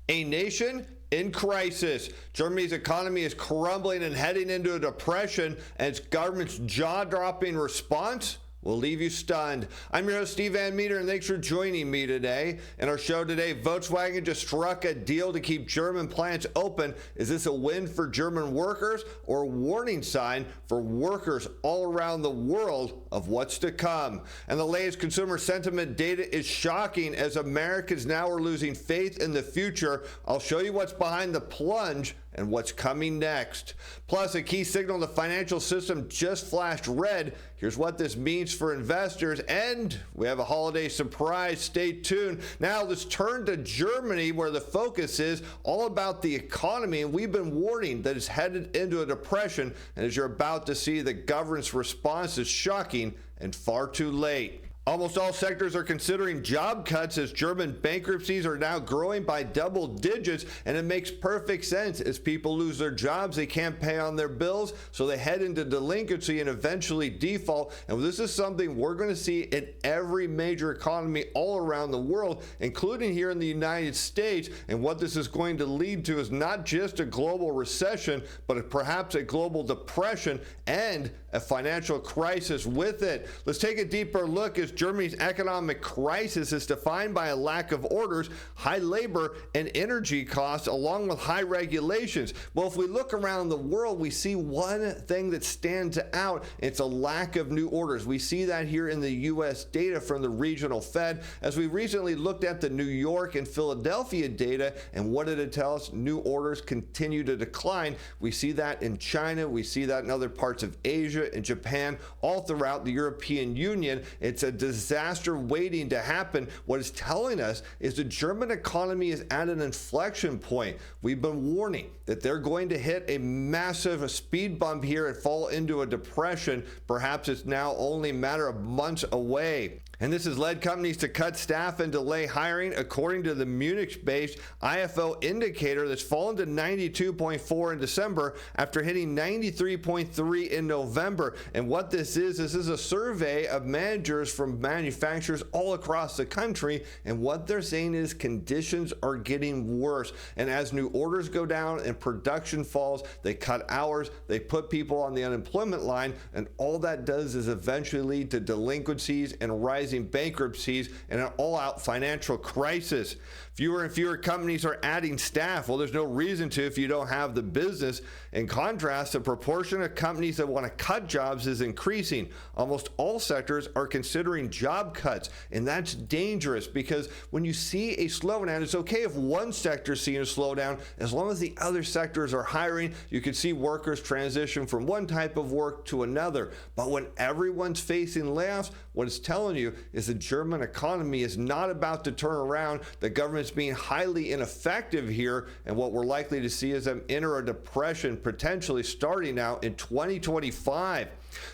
A nation in crisis. Germany's economy is crumbling and heading into a depression, and its government's jaw-dropping response will leave you stunned. I'm your host, Steve Van Metre, and thanks for joining me today. In our show today, Volkswagen just struck a deal to keep German plants open. Is this a win for German workers or a warning sign for workers all around the world of what's to come? And the latest consumer sentiment data is shocking as Americans now are losing faith in the future. I'll show you what's behind the plunge and what's coming next. Plus, a key signal in the financial system just flashed red. Here's what this means for investors, and we have a holiday surprise. Stay tuned. Now let's turn to Germany, where the focus is all about the economy, and we've been warning that it's headed into a depression, and as you're about to see, the government's response is shocking and far too late. Almost all sectors are considering job cuts as German bankruptcies are now growing by double digits, and it makes perfect sense. As people lose their jobs, they can't pay on their bills, so they head into delinquency and eventually default. And this is something we're going to see in every major economy all around the world, including here in the United States. And what this is going to lead to is not just a global recession, but perhaps a global depression and a financial crisis with it. Let's take a deeper look as Germany's economic crisis is defined by a lack of orders, high labor and energy costs, along with high regulations. Well, if we look around the world, we see one thing that stands out. It's a lack of new orders. We see that here in the U.S. data from the regional Fed, as we recently looked at the New York and Philadelphia data, and what did it tell us? New orders continue to decline. We see that in China. We see that in other parts of Asia and Japan, all throughout the European Union. It's a disaster waiting to happen. What it's telling us is the German economy is at an inflection point. We've been warning that they're going to hit a massive speed bump here and fall into a depression. Perhaps it's now only a matter of months away. And this has led companies to cut staff and delay hiring, according to the Munich-based IFO indicator that's fallen to 92.4 in December after hitting 93.3 in November. And what this is a survey of managers from manufacturers all across the country, and what they're saying is conditions are getting worse. And as new orders go down and production falls, they cut hours, they put people on the unemployment line, and all that does is eventually lead to delinquencies and rising bankruptcies and an all-out financial crisis. Fewer and fewer companies are adding staff. Well, there's no reason to if you don't have the business. In contrast, the proportion of companies that want to cut jobs is increasing. Almost all sectors are considering job cuts, and that's dangerous because when you see a slowdown, it's okay if one sector is seeing a slowdown. As long as the other sectors are hiring, you can see workers transition from one type of work to another. But when everyone's facing layoffs, what it's telling you is the German economy is not about to turn around. The government's being highly ineffective here, and what we're likely to see is them enter a depression, potentially starting now in 2025.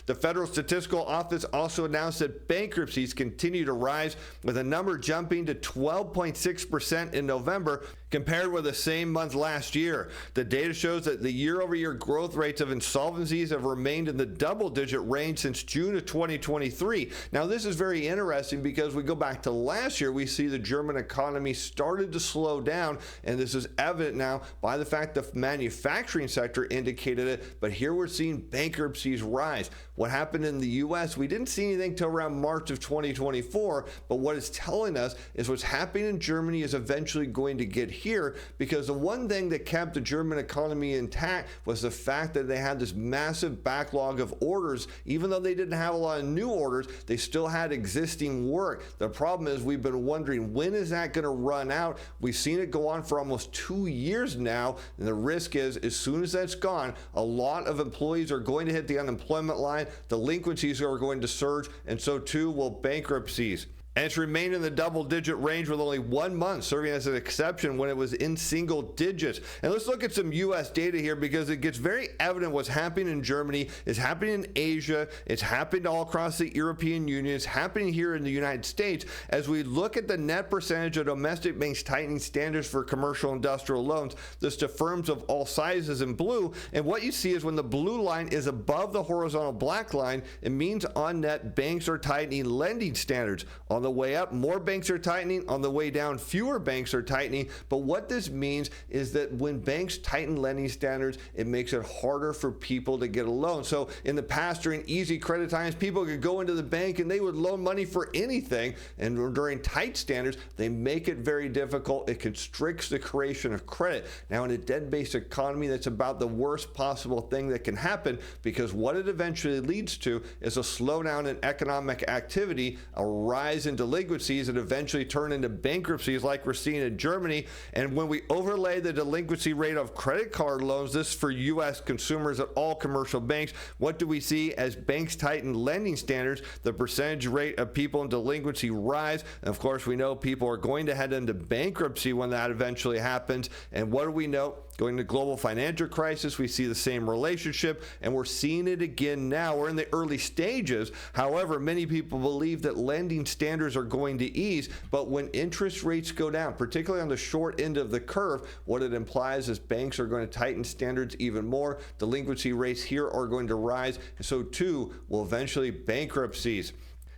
The Federal Statistical Office also announced that bankruptcies continue to rise, with a number jumping to 12.6% in November compared with the same month last year. The data shows that the year-over-year growth rates of insolvencies have remained in the double-digit range since June of 2023. Now, this is very interesting because we go back to last year, we see the German economy started to slow down, and this is evident now by the fact the manufacturing sector indicated it, but here we're seeing bankruptcies rise. What happened in the U.S., we didn't see anything till around March of 2024, but what it's telling us is what's happening in Germany is eventually going to get here, because the one thing that kept the German economy intact was the fact that they had this massive backlog of orders. Even though they didn't have a lot of new orders, they still had existing work. The problem is we've been wondering, when is that going to run out? We've seen it go on for almost 2 years now, and the risk is as soon as that's gone, a lot of employees are going to hit the unemployment line, delinquencies are going to surge, and so too will bankruptcies. And it's remained in the double-digit range with only 1 month serving as an exception when it was in single digits. And let's look at some U.S. data here, because it gets very evident what's happening in Germany is happening in Asia. It's happened all across the European Union. It's happening here in the United States. As we look at the net percentage of domestic banks tightening standards for commercial industrial loans, this to firms of all sizes in blue. And what you see is when the blue line is above the horizontal black line, it means on net banks are tightening lending standards. On the way up, more banks are tightening. On the way down, fewer banks are tightening. But what this means is that when banks tighten lending standards, it makes it harder for people to get a loan. So in the past, during easy credit times, people could go into the bank and they would loan money for anything. And during tight standards, they make it very difficult. It constricts the creation of credit. Now, in a debt-based economy, that's about the worst possible thing that can happen, because what it eventually leads to is a slowdown in economic activity, a rise in delinquencies, and eventually turn into bankruptcies like we're seeing in Germany. And when we overlay the delinquency rate of credit card loans, this for U.S. consumers at all commercial banks, what do we see as banks tighten lending standards? The percentage rate of people in delinquency rise. And of course, we know people are going to head into bankruptcy when that eventually happens. And what do we know? Going to global financial crisis, we see the same relationship, and we're seeing it again now. We're in the early stages. However, many people believe that lending standards are going to ease, but when interest rates go down, particularly on the short end of the curve, what it implies is banks are going to tighten standards even more. Delinquency rates here are going to rise, and so too will eventually bankruptcies.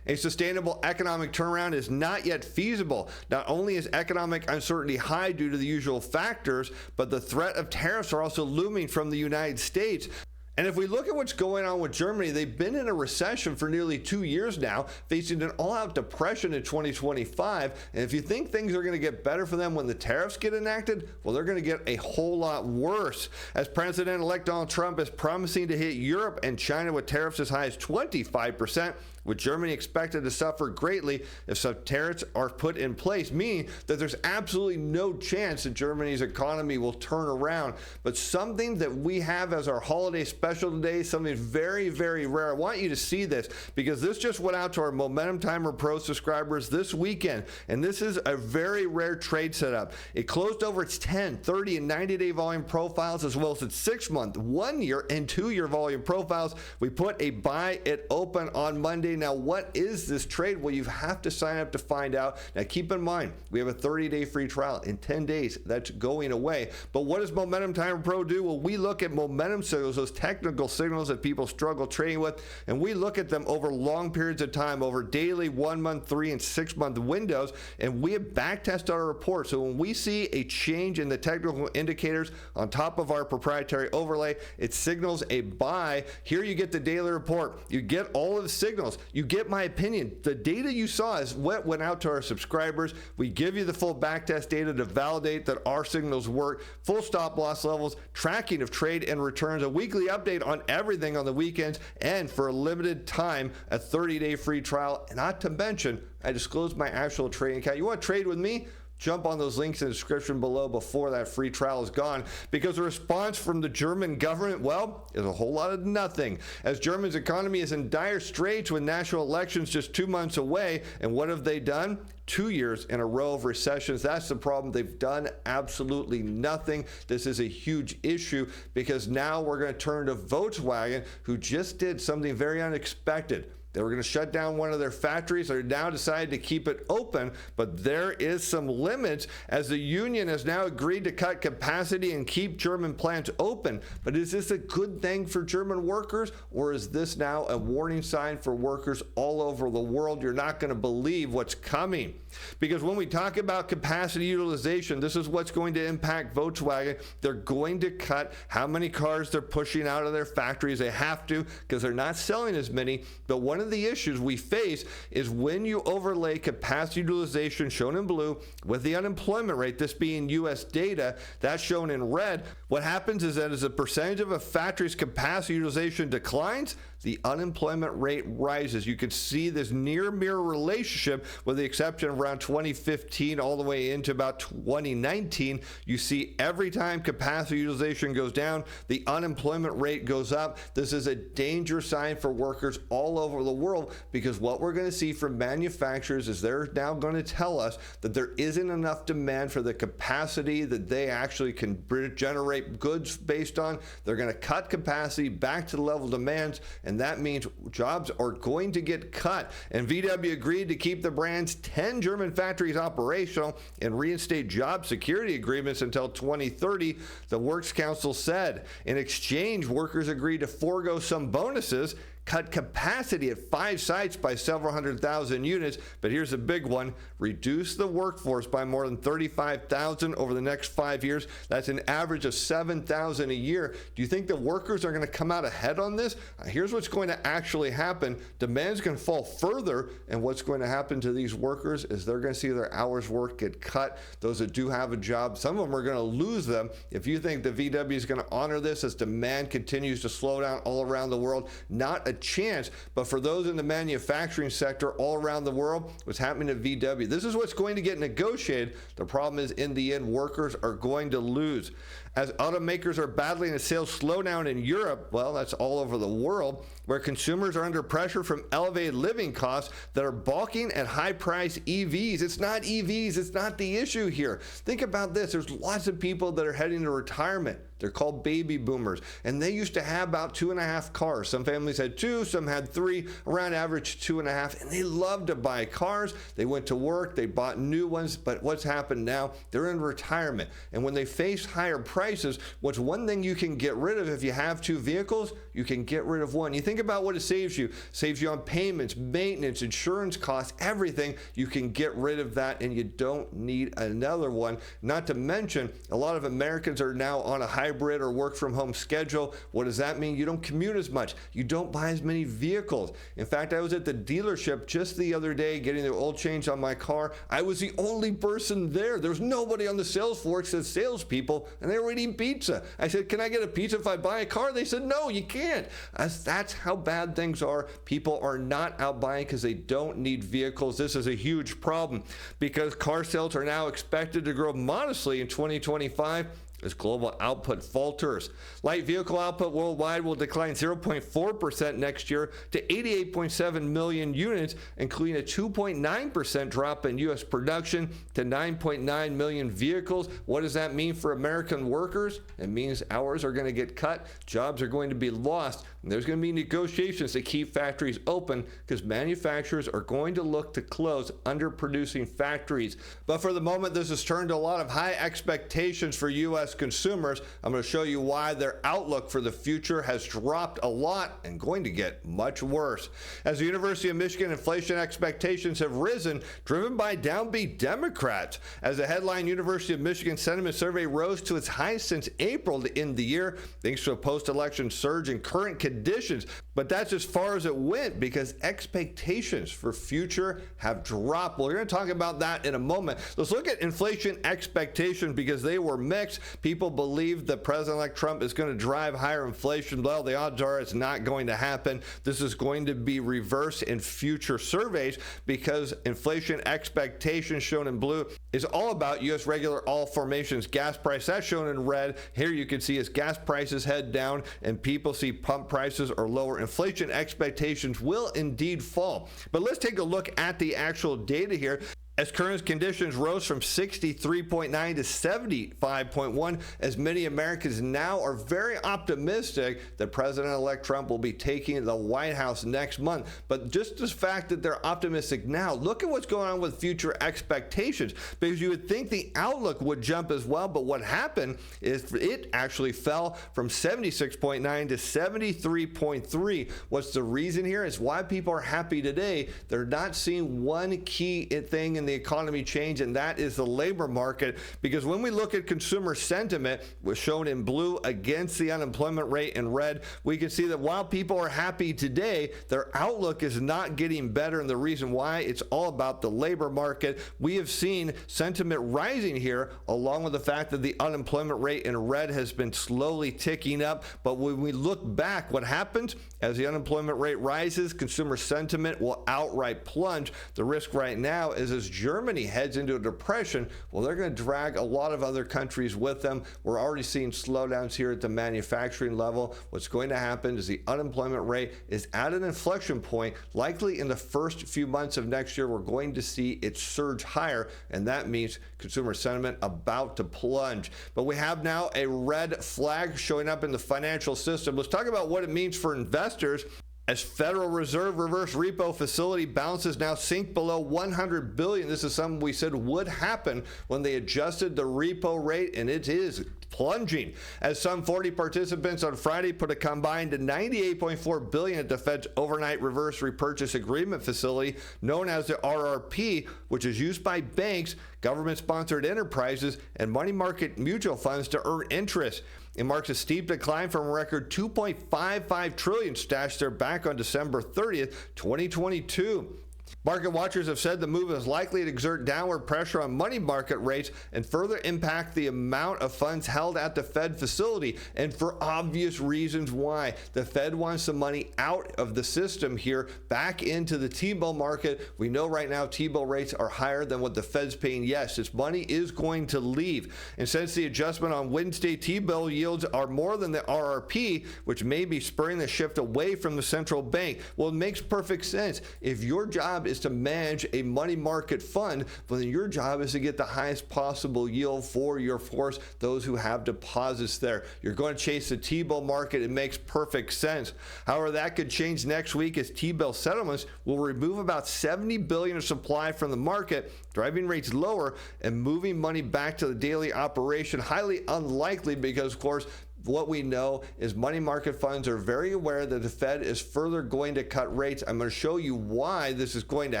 A sustainable economic turnaround is not yet feasible. Not only is economic uncertainty high due to the usual factors, but the threat of tariffs are also looming from the United States. And if we look at what's going on with Germany, they've been in a recession for nearly 2 years now, facing an all-out depression in 2025. And if you think things are going to get better for them when the tariffs get enacted, well, they're going to get a whole lot worse. As President-elect Donald Trump is promising to hit Europe and China with tariffs as high as 25%, with Germany expected to suffer greatly if some tariffs are put in place, meaning that there's absolutely no chance that Germany's economy will turn around. But something that we have as our holiday special today, something very, very rare. I want you to see this, because this just went out to our Momentum Timer Pro subscribers this weekend, and this is a very rare trade setup. It closed over its 10, 30, and 90-day volume profiles, as well as its 6-month, 1-year, and 2-year volume profiles. We put a buy at open on Monday. Now, what is this trade? Well, you have to sign up to find out. Now, keep in mind, we have a 30-day free trial. In 10 days, that's going away. But what does Momentum Timer Pro do? Well, we look at momentum signals, those technical signals that people struggle trading with, and we look at them over long periods of time, over daily, 1-month, 3, and 6-month windows, and we have backtested our report. So when we see a change in the technical indicators on top of our proprietary overlay, it signals a buy. Here you get the daily report. You get all of the signals. You get my opinion. The data you saw is what went out to our subscribers. We give you the full backtest data to validate that our signals work, full stop loss levels, tracking of trade and returns, a weekly update on everything on the weekends, and for a limited time, a 30-day free trial. And not to mention, I disclosed my actual trading account. You want to trade with me? Jump on those links in the description below before that free trial is gone, because the response from the German government, well, is a whole lot of nothing, as Germany's economy is in dire straits with national elections just 2 months away. And what have they done? 2 years in a row of recessions. That's the problem. They've done absolutely nothing. This is a huge issue, because now we're going to turn to Volkswagen, who just did something very unexpected. They were going to shut down one of their factories. They're now decided to keep it open, but there is some limits, as the union has now agreed to cut capacity and keep German plants open. But is this a good thing for German workers, or is this now a warning sign for workers all over the world? You're not going to believe what's coming, because when we talk about capacity utilization, this is what's going to impact Volkswagen. They're going to cut how many cars they're pushing out of their factories. They have to, because they're not selling as many. But one of the issues we face is when you overlay capacity utilization, shown in blue, with the unemployment rate, this being U.S. data, that's shown in red, what happens is that as a percentage of a factory's capacity utilization declines, the unemployment rate rises. You can see this near mirror relationship, with the exception of around 2015 all the way into about 2019. You see every time capacity utilization goes down, the unemployment rate goes up. This is a danger sign for workers all over the world, because what we're going to see from manufacturers is they're now going to tell us that there isn't enough demand for the capacity that they actually can generate goods based on. They're going to cut capacity back to the level of demands, and that means jobs are going to get cut. And VW agreed to keep the brand's 10 German factories operational and reinstate job security agreements until 2030, the Works Council said. In exchange, workers agreed to forego some bonuses, cut capacity at 5 sites by several 100,000 units. But here's a big one: reduce the workforce by more than 35,000 over the next 5 years. That's an average of 7,000 a year. Do you think the workers are going to come out ahead on this? Here's what's going to actually happen. Demand's going to fall further, and what's going to happen to these workers is they're going to see their hours worked get cut. Those that do have a job, some of them are going to lose them. If you think the VW is going to honor this as demand continues to slow down all around the world, not a chance. But for those in the manufacturing sector all around the world, what's happening to VW, this is what's going to get negotiated. The problem is, in the end, workers are going to lose. As automakers are battling a sales slowdown in Europe, well, that's all over the world, where consumers are under pressure from elevated living costs that are balking at high-priced EVs. It's not EVs. It's not the issue here. Think about this. There's lots of people that are heading to retirement. They're called baby boomers, and they used to have about 2.5 cars. Some families had 2, some had 3, around average 2.5, and they loved to buy cars. They went to work, they bought new ones, but what's happened now? They're in retirement, and when they face higher prices, what's one thing you can get rid of if you have 2 vehicles? You can get rid of one. You think about what it saves you. Saves you on payments, maintenance, insurance costs, everything. You can get rid of that, and you don't need another one. Not to mention, a lot of Americans are now on a hybrid or work from home schedule. What does that mean? You don't commute as much. You don't buy as many vehicles. In fact, I was at the dealership just the other day getting the oil change on my car. I was the only person there. There was nobody on the sales floor except salespeople, and they were eating pizza. I said, "Can I get a pizza if I buy a car?" They said, "No, you can't." That's how bad things are. People are not out buying because they don't need vehicles. This is a huge problem because car sales are now expected to grow modestly in 2025 as global output falters. Light vehicle output worldwide will decline 0.4% next year to 88.7 million units, including a 2.9% drop in U.S. production to 9.9 million vehicles. What does that mean for American workers? It means hours are going to get cut, jobs are going to be lost, and there's going to be negotiations to keep factories open because manufacturers are going to look to close underproducing factories. But for the moment, this has turned to a lot of high expectations for U.S. consumers. I'm going to show you why their outlook for the future has dropped a lot and going to get much worse. As the University of Michigan inflation expectations have risen, driven by downbeat Democrats. As the headline University of Michigan sentiment survey rose to its highest since April to end the year, thanks to a post-election surge in current conditions. But that's as far as it went because expectations for future have dropped. Well, we're going to talk about that in a moment. Let's look at inflation expectations because they were mixed. People believe that President-elect Trump is going to drive higher inflation. Well, the odds are it's not going to happen. This is going to be reversed in future surveys because inflation expectations shown in blue is all about U.S. regular all formations gas price. That's shown in red. Here you can see as gas prices head down and people see pump prices are lower, inflation expectations will indeed fall. But let's take a look at the actual data here. As current conditions rose from 63.9 to 75.1, as many Americans now are very optimistic that President-elect Trump will be taking the White House next month. But just the fact that they're optimistic now, look at what's going on with future expectations, because you would think the outlook would jump as well, but what happened is it actually fell from 76.9 to 73.3. What's the reason here? Is why people are happy today. They're not seeing one key thing in the economy change, and that is the labor market. Because when we look at consumer sentiment, was shown in blue against the unemployment rate in red, we can see that while people are happy today, their outlook is not getting better. And the reason why, it's all about the labor market. We have seen sentiment rising here, along with the fact that the unemployment rate in red has been slowly ticking up. But when we look back, what happens as the unemployment rate rises, consumer sentiment will outright plunge. The risk right now is as Germany heads into a depression, well, they're going to drag a lot of other countries with them. We're already seeing slowdowns here at the manufacturing level. What's going to happen is the unemployment rate is at an inflection point. Likely in the first few months of next year, we're going to see it surge higher, and that means consumer sentiment about to plunge. But we have now a red flag showing up in the financial system. Let's talk about what it means for investors. As Federal Reserve reverse repo facility balances now sink below 100 billion. This is something we said would happen when they adjusted the repo rate, and it is plunging, as some 40 participants on Friday put a combined $98.4 billion at the Fed's overnight reverse repurchase agreement facility known as the RRP, which is used by banks, government-sponsored enterprises, and money market mutual funds to earn interest. It marks a steep decline from a record $2.55 trillion stashed there back on December 30th, 2022. Market watchers have said the move is likely to exert downward pressure on money market rates and further impact the amount of funds held at the Fed facility, and for obvious reasons why. The Fed wants the money out of the system here, back into the T-bill market. We know right now T-bill rates are higher than what the Fed's paying. Yes, this money is going to leave. And since the adjustment on Wednesday T-bill yields are more than the RRP, which may be spurring the shift away from the central bank, well, it makes perfect sense. If your job is to manage a money market fund, well, then your job is to get the highest possible yield for your force, those who have deposits there. You're going to chase the T-bill market. It makes perfect sense. However, that could change next week as T-bill settlements will remove about $70 billion of supply from the market, driving rates lower and moving money back to the daily operation. Highly unlikely because, of course, what we know is money market funds are very aware that the Fed is further going to cut rates. I'm going to show you why this is going to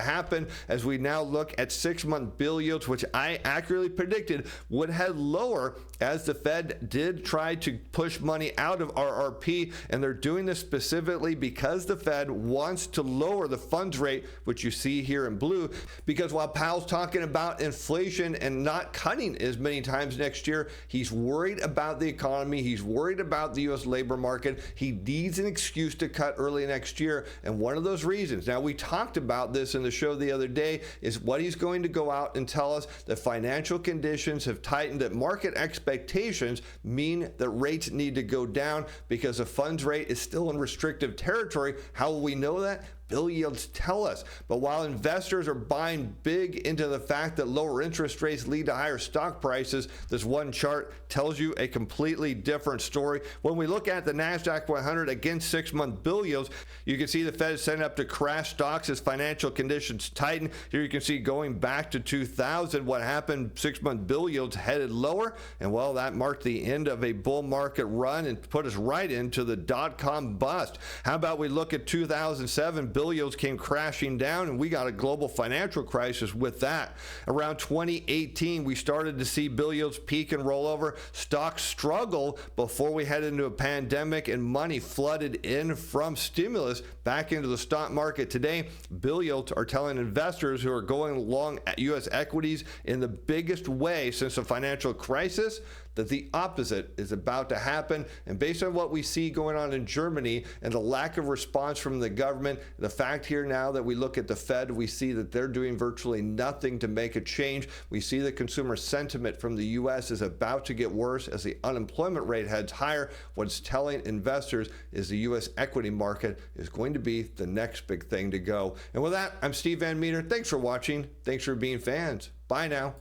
happen as we now look at 6-month bill yields, which I accurately predicted would head lower as the Fed did try to push money out of RRP, and they're doing this specifically because the Fed wants to lower the funds rate, which you see here in blue, because while Powell's talking about inflation and not cutting as many times next year, he's worried about the economy. He's worried about the U.S. labor market. He needs an excuse to cut early next year. And one of those reasons, now we talked about this in the show the other day, is what he's going to go out and tell us that financial conditions have tightened, that market expectations mean that rates need to go down because the funds rate is still in restrictive territory. How will we know that? Bill yields tell us. But while investors are buying big into the fact that lower interest rates lead to higher stock prices, this one chart tells you a completely different story. When we look at the NASDAQ 100 against 6-month bill yields, you can see the Fed is setting up to crash stocks as financial conditions tighten. Here you can see going back to 2000, what happened, 6-month bill yields headed lower, and well, that marked the end of a bull market run and put us right into the dot-com bust. How about we look at 2007? Bill yields came crashing down, and we got a global financial crisis with that. Around 2018, we started to see bill yields peak and roll over. Stocks struggle before we head into a pandemic, and money flooded in from stimulus back into the stock market. Today, bill yields are telling investors who are going long U.S. equities in the biggest way since the financial crisis that the opposite is about to happen. And based on what we see going on in Germany and the lack of response from the government, the fact here now that we look at the Fed, we see that they're doing virtually nothing to make a change. We see the consumer sentiment from the U.S. is about to get worse as the unemployment rate heads higher. What's telling investors is the U.S. equity market is going to be the next big thing to go. And with that, I'm Steve Van Metre. Thanks for watching. Thanks for being fans. Bye now.